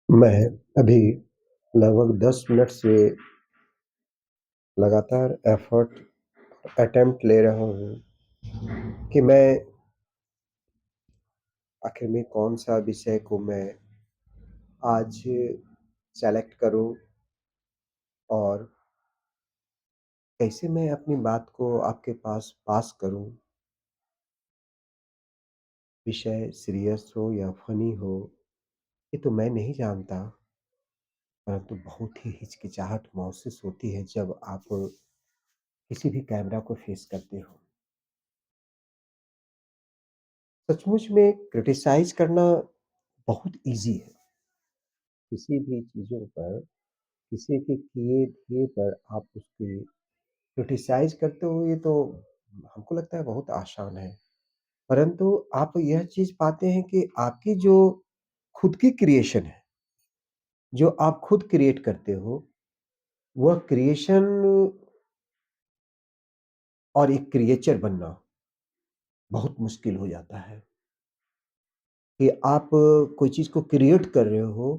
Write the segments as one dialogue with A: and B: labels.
A: मैं अभी लगभग 10 मिनट से लगातार अटेम्प्ट ले रहा हूँ कि मैं आखिर में कौन-सा विषय को मैं आज सेलेक्ट करूँ और कैसे मैं अपनी बात को आपके पास पास करूँ। विषय सीरियस हो या फ़नी हो, ये तो मैं नहीं जानता, परंतु बहुत ही हिचकिचाहट महसूस होती है जब आप किसी भी कैमरा को फेस करते हो। सचमुच में क्रिटिसाइज़ करना बहुत ईज़ी है। किसी भी चीज़ों पर, किसी के किए-दिए पर आप उसकी क्रिटिसाइज़ करते हो, ये तो हमको लगता है बहुत आसान है। परंतु आप यह चीज़ पाते हैं कि आपकी जो खुद की क्रिएशन है, जो आप खुद क्रिएट करते हो, वह क्रिएशन और एक क्रिएचर बनना बहुत मुश्किल हो जाता है कि आप कोई चीज़ को क्रिएट कर रहे हो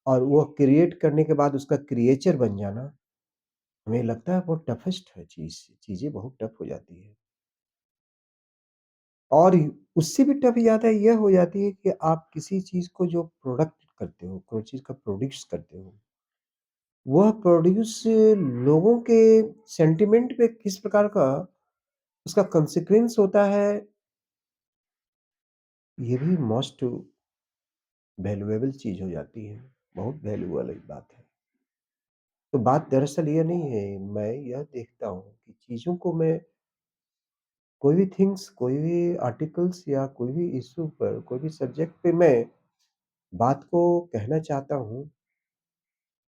A: और वह क्रिएट करने के बाद उसका क्रिएचर बन जाना, हमें लगता है बहुत टफ़ेस्ट है चीज़ें बहुत टफ़ हो जाती है। और उससे भी टफ़ ज़्यादा यह हो जाती है कि आप किसी चीज़ को जो प्रोडक्ट करते हो, कोई चीज़ का प्रोड्यूस करते हो, वह प्रोड्यूस लोगों के सेंटिमेंट पे किस प्रकार का उसका consequence होता है, ये भी मोस्ट वैल्यूएबल चीज़ हो जाती है। बहुत वैल्यू वाली बात है। तो बात दरअसल ये नहीं है, मैं यह देखता हूँ कि चीज़ों को मैं कोई भी थिंग्स, कोई भी आर्टिकल्स या कोई भी इश्यू पर, कोई भी सब्जेक्ट पे मैं बात को कहना चाहता हूँ,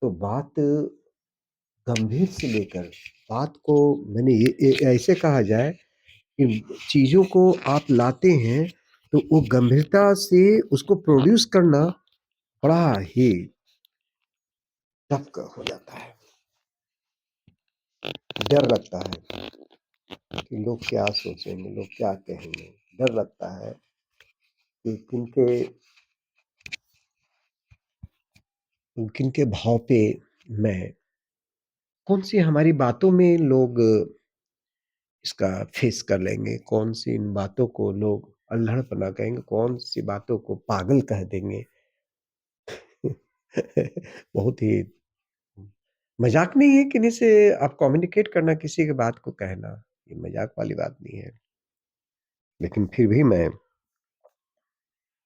A: तो बात गंभीर से लेकर बात को मैंने ये ऐसे कहा जाए कि चीज़ों को आप लाते हैं, तो वो गंभीरता से उसको प्रोड्यूस करना बड़ा ही टफ़ क हो जाता है। डर लगता है कि लोग क्या सोचेंगे, लोग क्या कहेंगे? डर लगता है कि किनके भाव पे मैं कौन-सी हमारी बातों में लोग इसका फेस कर लेंगे, कौन-सी इन बातों को लोग अल्हड़-पना कहेंगे, कौन-सी बातों को पागल कह देंगे। बहुत ही मज़ाक नहीं है किन्हीं से आप कम्युनिकेट करना, किसी की बात को कहना, ये मज़ाक वाली बात नहीं है। लेकिन फिर भी मैं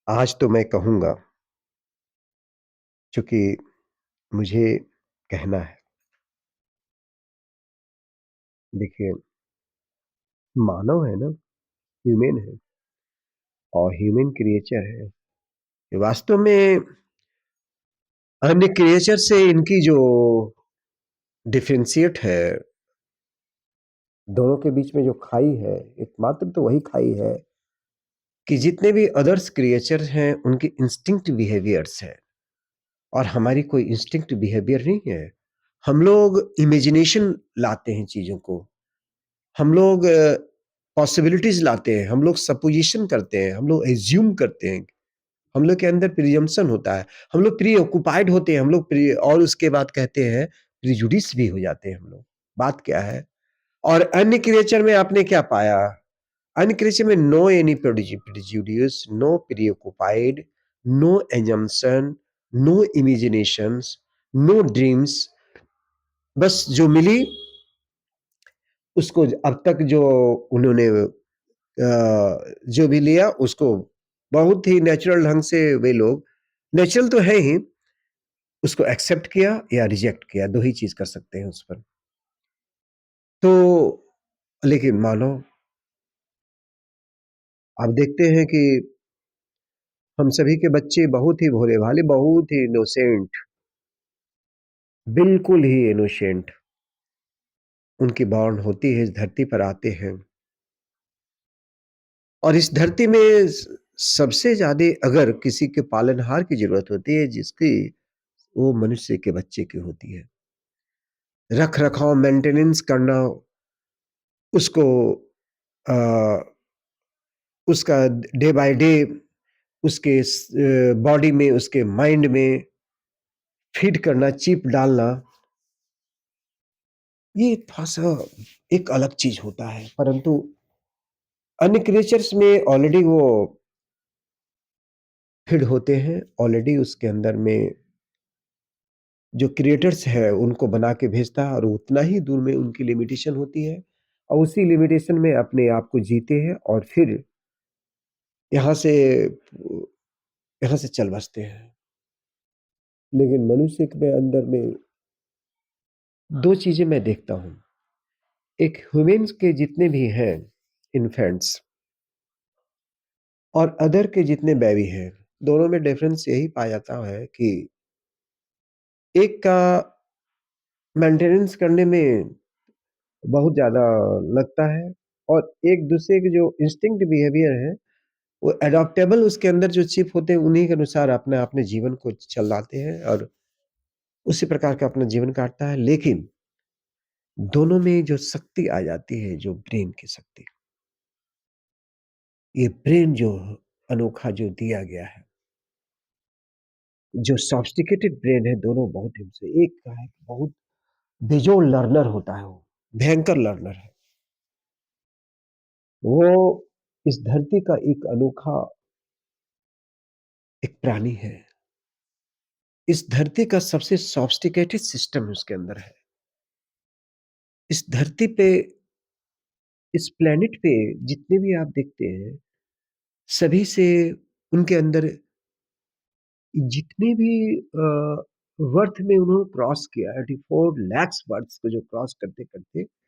A: आज तो मैं कहूँगा, चूँकि मुझे कहना है। देखिए, मानव है ना, ह्यूमन है और ह्यूमन क्रिएचर है। ये वास्तव में अन्य क्रिएचर से इनकी जो डिफरेंशिएट है, दोनों के बीच में जो खाई है, एकमात्र तो वही खाई है कि जितने भी अदर्स क्रिएचर्स हैं, उनके इंस्टिंक्ट बिहेवियर्स हैं और हमारी कोई इंस्टिंक्ट बिहेवियर नहीं है। हम लोग इमेजिनेशन लाते हैं चीज़ों को, हम लोग पॉसिबिलिटीज़ लाते हैं, हम लोग सपोज़िशन करते हैं, हम लोग एज़्यूम करते हैं, हम लोग के अंदर प्रिजम्पशन होता है, हम लोग प्री ऑक्युपाइड होते हैं, हम लोग प्री और उसके बाद कहते हैं प्रिजुडिस भी हो जाते हैं हम लोग। बात क्या है? और अन्य क्रिएचर में आपने क्या पाया? अन्य क्रिएचर में no any prejudice, no preoccupied, no assumption, no imaginations, no dreams, बस जो मिली उसको अब तक जो उन्होंने जो भी लिया उसको बहुत ही नेचुरल ढंग से वे लोग नेचुरल तो है ही, उसको एक्सेप्ट किया या रिजेक्ट किया, 2 ही चीज़ कर सकते हैं उस पर। तो लेकिन मानो आप देखते हैं कि हम सभी के बच्चे बहुत ही भोले-भाले, बहुत ही इनोसेंट, बिल्कुल ही इनोसेंट उनकी बॉर्न होती है, इस धरती पर आते हैं और इस धरती में सबसे ज़्यादा अगर किसी के पालनहार की ज़रूरत होती है, जिसकी वो मनुष्य के बच्चे की होती है। रख-रखाव, मेंटेनेंस करना, उसको अ, उसका डे बाय डे उसके बॉडी में, उसके माइंड में फीड करना, चिप डालना, ये थोड़ा-सा एक अलग चीज़ होता है, परंतु अन्य क्रिएचर्स में ऑलरेडी वो फीड होते हैं, ऑलरेडी उसके अंदर में जो क्रिएटर्स हैं उनको बना के भेजता है और उतना ही दूर में उनकी लिमिटेशन होती है और उसी लिमिटेशन में अपने आप को जीते हैं और फिर यहाँ से यहाँ से चल बसते हैं। लेकिन मनुष्य के अंदर में 2 चीज़ें मैं देखता हूँ। एक ह्यूमन्स के जितने भी हैं इन्फेंट्स और अदर के जितने बेबी हैं, दोनों में डिफरेंस यही पाया जाता है कि एक का मेंटेनेंस करने में बहुत ज़्यादा लगता है और एक दूसरे के जो इंस्टिंक्ट बिहेवियर है, वो एडॉप्टेबल उसके अंदर जो चिप होते हैं, उन्हीं के अनुसार अपने अपने जीवन को चलाते हैं और उसी प्रकार का अपना जीवन काटता है। लेकिन दोनों में जो शक्ति आ जाती है, जो ब्रेन की शक्ति, ये ब्रेन जो अनोखा जो दिया गया है, जो सोफिस्टिकेटेड ब्रेन है, दोनों बहुत ढंग से एक का है बहुत बेजोड़ लर्नर होता है वो, भयंकर लर्नर है। वो इस धरती का एक अनोखा एक प्राणी है। इस धरती का सबसे सोफिस्टिकेटेड सिस्टम उसके अंदर है। इस धरती पे, इस प्लैनेट पे जितने भी आप देखते हैं, सभी से उनके अंदर जितने भी वर्थ में उन्होंने क्रॉस किया 84 लैक्स बर्थ्स को जो क्रॉस करते-करते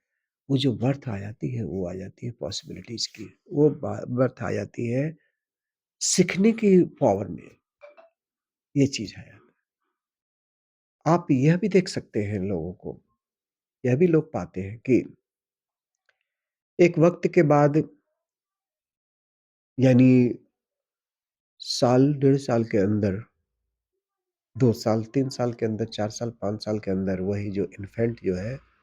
A: वो जो बर्थ आ जाती है, वो आ जाती है पॉसिबिलिटीज़ की। वो बर्थ आ जाती है सीखने की पावर में, ये चीज़ है। आप यह भी देख सकते हैं लोगों को, यह भी लोग पाते हैं कि एक वक़्त के बाद यानी साल, डेढ़ साल के अंदर, 2 साल, 3 साल के अंदर, 4 साल, 5 साल के अंदर वही जो इन्फैंट जो है,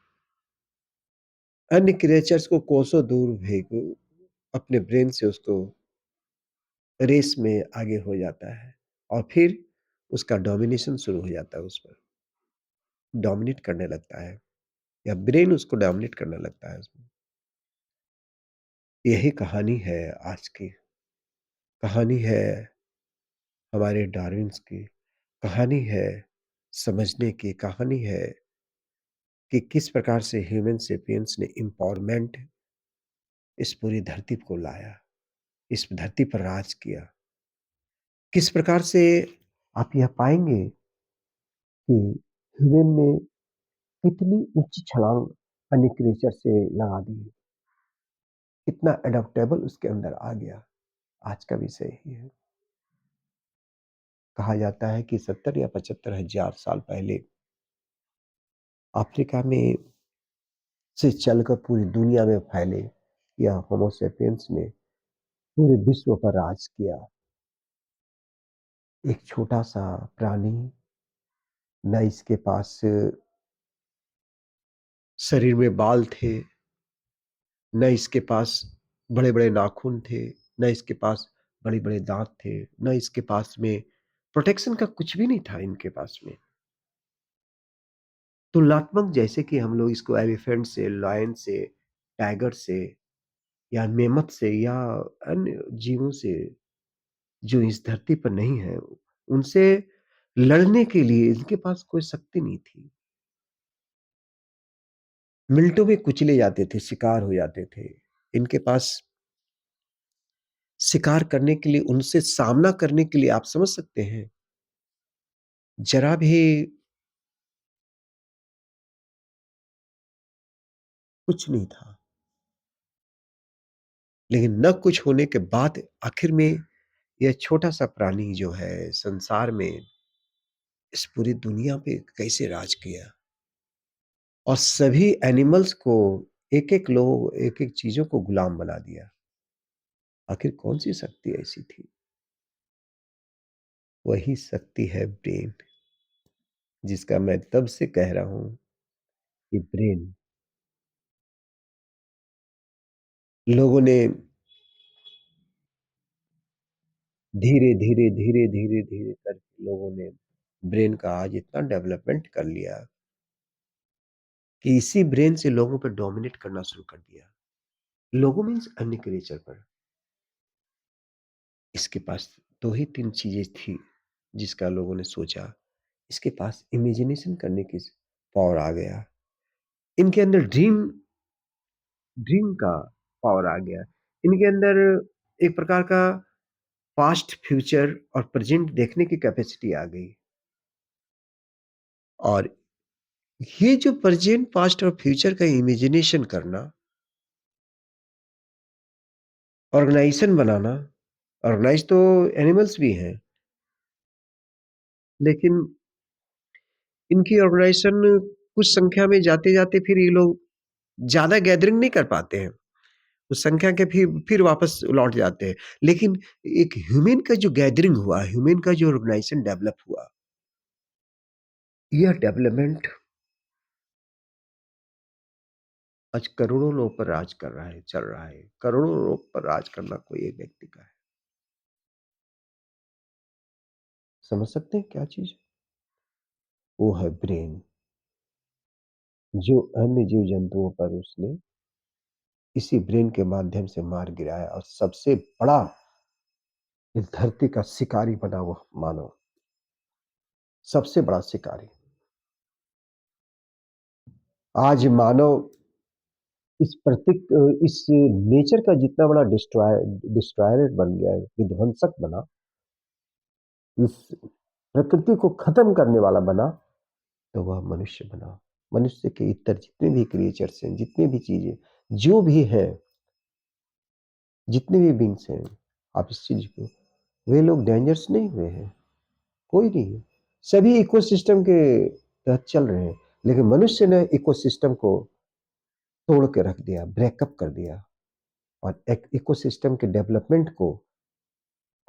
A: अन्य क्रिएचर्स को कोसों दूर भेग अपने ब्रेन से उसको रेस में आगे हो जाता है और फिर उसका डोमिनेशन शुरू हो जाता है उस पर। डोमिनेट करने लगता है या ब्रेन उसको डोमिनेट करने लगता है उसमें। यही कहानी है आज की। कहानी है हमारे डार्विन्स की। कहानी है समझने की। कहानी है कि किस प्रकार से ह्यूमन सेपियंस ने एम्पावरमेंट इस पूरी धरती को लाया, इस धरती पर राज किया। किस प्रकार से आप यह पाएँगे कि ह्यूमन ने कितनी ऊँची छलांग अन्य क्रिएचर से लगा दी। कितना एडॉप्टेबल उसके अंदर आ गया। आज का विषय यही है। कहा जाता है कि 70 या 75 हज़ार साल पहले अफ्रीका में से चलकर पूरी दुनिया में फैले यह होमो सेपियंस ने पूरे विश्व पर राज किया। एक छोटा-सा प्राणी, ना इसके पास शरीर में बाल थे, ना इसके पास बड़े-बड़े नाखून थे, ना इसके पास बड़े-बड़े दाँत थे, ना इसके पास में प्रोटेक्शन का कुछ भी नहीं था इनके पास में। तुलनात्मक जैसे कि हम लोग इसको एलिफेंट से, लायन से, टाइगर से या मेमथ से या अन्य जीवों से जो इस धरती पर नहीं है, उनसे लड़ने के लिए इनके पास कोई शक्ति नहीं थी। मिनटों में कुचले जाते थे, शिकार हो जाते थे। इनके पास शिकार करने के लिए, उनसे सामना करने के लिए आप समझ सकते हैं, ज़रा भी कुछ नहीं था। लेकिन न कुछ होने के बाद आखिर में यह छोटा-सा प्राणी जो है संसार में इस पूरी दुनिया पे कैसे राज किया और सभी एनिमल्स को एक-एक लोग, एक-एक चीज़ों को गुलाम बना दिया। आखिर कौन-सी शक्ति ऐसी थी? वही शक्ति है ब्रेन, जिसका मैं तब से कह रहा हूँ कि ब्रेन लोगों ने धीरे-धीरे, धीरे-धीरे, धीरे करके लोगों ने ब्रेन का आज इतना डेवलपमेंट कर लिया कि इसी ब्रेन से लोगों पे डोमिनेट करना शुरू कर दिया। लोगों मीन्स अन्य क्रिएचर पर। इसके पास 2 ही 3 चीज़ें थी, जिसका लोगों ने सोचा, इसके पास इमेजिनेशन करने की पावर आ गया। इनके अंदर ड्रीम ड्रीम का पावर आ गया। इनके अंदर एक प्रकार का पास्ट, फ्यूचर और प्रेज़ेंट देखने की कैपेसिटी आ गई। और ये जो प्रेज़ेंट, पास्ट और फ्यूचर का इमेजिनेशन करना, ऑर्गनाइज़ेशन बनाना, ऑर्गनाइज़ तो एनिमल्स भी हैं, लेकिन इनकी ऑर्गनाइज़ेशन कुछ संख्या में जाते-जाते फिर ये लोग ज़्यादा गैदरिंग नहीं कर पाते हैं। उस संख्या के फिर वापस लौट जाते हैं। लेकिन एक ह्यूमन का जो गैदरिंग हुआ, ह्यूमन का जो ऑर्गनाइज़ेशन डेवलप हुआ, यह डेवलपमेंट आज करोड़ों लोगों पर राज कर रहा है, चल रहा है। करोड़ों लोगों पर राज करना कोई एक व्यक्ति का है। समझ सकते हैं क्या चीज़? वो है ब्रेन, जो अन्य जीव-जंतुओं पर उसने इसी ब्रेन के माध्यम से मार गिराया और सबसे बड़ा इस धरती का शिकारी बना वो मानव, सबसे बड़ा शिकारी। आज मानव इस नेचर का जितना बड़ा डिस्ट्रॉयर बन गया है, विध्वंसक बना, इस प्रकृति को खत्म करने वाला बना, तो वह मनुष्य बना। मनुष्य के इतर जितने भी क्रिएचर्स हैं, जितनी भी चीज़ें, जो भी हैं, जितने भी बीइंग्स हैं, आप इस चीज़ को, वे लोग डेंजर्स नहीं हुए हैं, कोई नहीं है। सभी इकोसिस्टम के तहत चल रहे हैं, लेकिन मनुष्य ने इकोसिस्टम को तोड़ के रख दिया, ब्रेकअप कर दिया और एक इकोसिस्टम के डेवलपमेंट को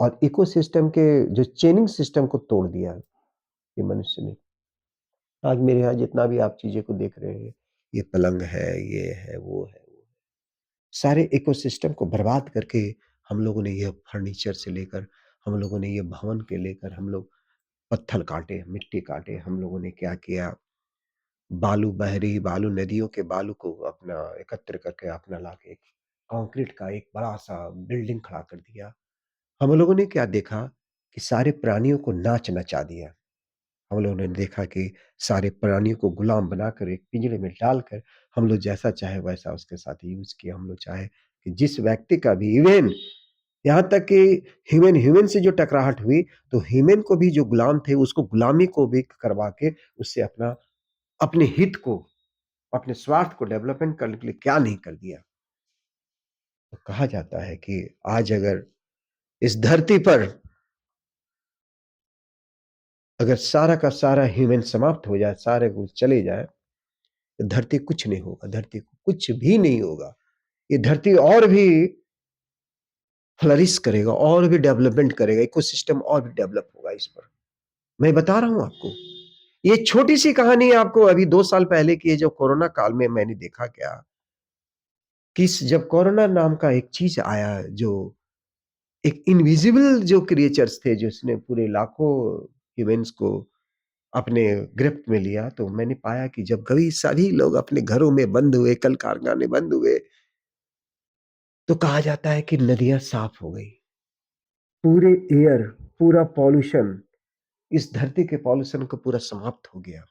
A: और इकोसिस्टम के जो चेनिंग सिस्टम को तोड़ दिया, ये मनुष्य ने। आज मेरे यहाँ जितना भी आप चीज़ें को देख रहे हैं, ये पलंग है, ये है, वो है, सारे इकोसिस्टम को बर्बाद करके हम लोगों ने ये फर्नीचर से लेकर, हम लोगों ने ये भवन के लेकर हम लोग पत्थर काटे, मिट्टी काटे, हम लोगों ने क्या किया, बालू बहरी, बालू नदियों के बालू को अपना एकत्र करके अपना लाके एक कंक्रीट का एक बड़ा-सा बिल्डिंग खड़ा कर दिया। हम लोगों ने क्या देखा कि सारे प्राणियों को नाच नचा दिया। हम लोगों ने देखा कि सारे प्राणियों को गुलाम बनाकर एक पिंजरे में डालकर हम लोग जैसा चाहे वैसा उसके साथ यूज़ किया। हम लोग चाहे कि जिस व्यक्ति का भी इवेन यहाँ तक कि ह्यूमन ह्यूमन से जो टकराहट हुई, तो ह्यूमन को भी जो गुलाम थे उसको गुलामी को भी करवा के उससे अपने हित को, अपने स्वार्थ को डेवलपमेंट करने के लिए क्या नहीं कर दिया। तो कहा जाता है कि आज अगर इस धरती पर अगर सारा का सारा ह्यूमन समाप्त हो जाए, सारे कुछ चले जाए, तो धरती कुछ नहीं होगा, धरती को कुछ भी नहीं होगा। ये धरती और भी फ्लरिश करेगा, और भी डेवलपमेंट करेगा, इकोसिस्टम और भी डेवलप होगा इस पर। मैं बता रहा हूँ आपको। ये छोटी-सी कहानी आपको अभी 2 साल पहले की है, जो कोरोना काल में मैंने देखा क्या, कि जब कोरोना नाम का एक चीज़ आया, जो एक इनविजिबल जो क्रिएचर्स थे, जिसने पूरे लाखों ह्यूमन्स को अपने गिरफ्त में लिया, तो मैंने पाया कि जब कभी सभी लोग अपने घरों में बंद हुए, कल कारखाने बंद हुए, तो कहा जाता है कि नदियाँ साफ हो गई। पूरे एयर, पूरा पॉल्यूशन, इस धरती के पॉल्यूशन को पूरा समाप्त हो गया।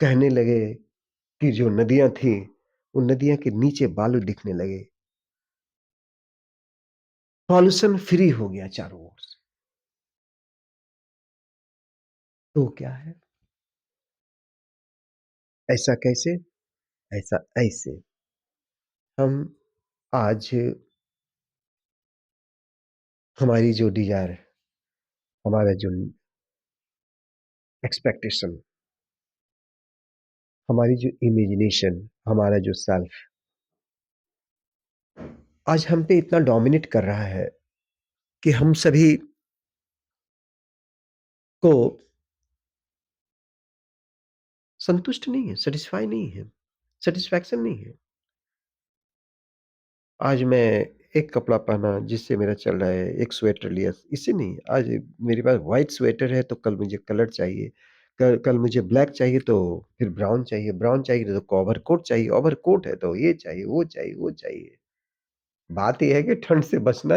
A: कहने लगे कि जो नदियाँ थी, उन नदियाँ के नीचे बालू दिखने लगे। पॉल्यूशन फ्री हो गया चारों ओर से। तो क्या है? ऐसा कैसे? ऐसा ऐसे। हम आज हमारी जो डिज़ायर है, हमारा जो एक्सपेक्टेशन, हमारी जो इमेजिनेशन, हमारा जो सेल्फ आज हम पे इतना डोमिनेट कर रहा है कि हम सभी को संतुष्ट नहीं है, सैटिस्फाई नहीं है, सैटिस्फैक्शन नहीं है। आज मैं एक कपड़ा पहना जिससे मेरा चल रहा है, एक स्वेटर लिया, इससे नहीं। आज मेरे पास व्हाइट स्वेटर है तो कल मुझे कलर चाहिए, कल कल मुझे ब्लैक चाहिए तो फिर ब्राउन चाहिए तो ओवरकोट चाहिए, ओवरकोट है तो ये चाहिए, वो चाहिए, वो चाहिए। बात ये है कि ठंड से बचना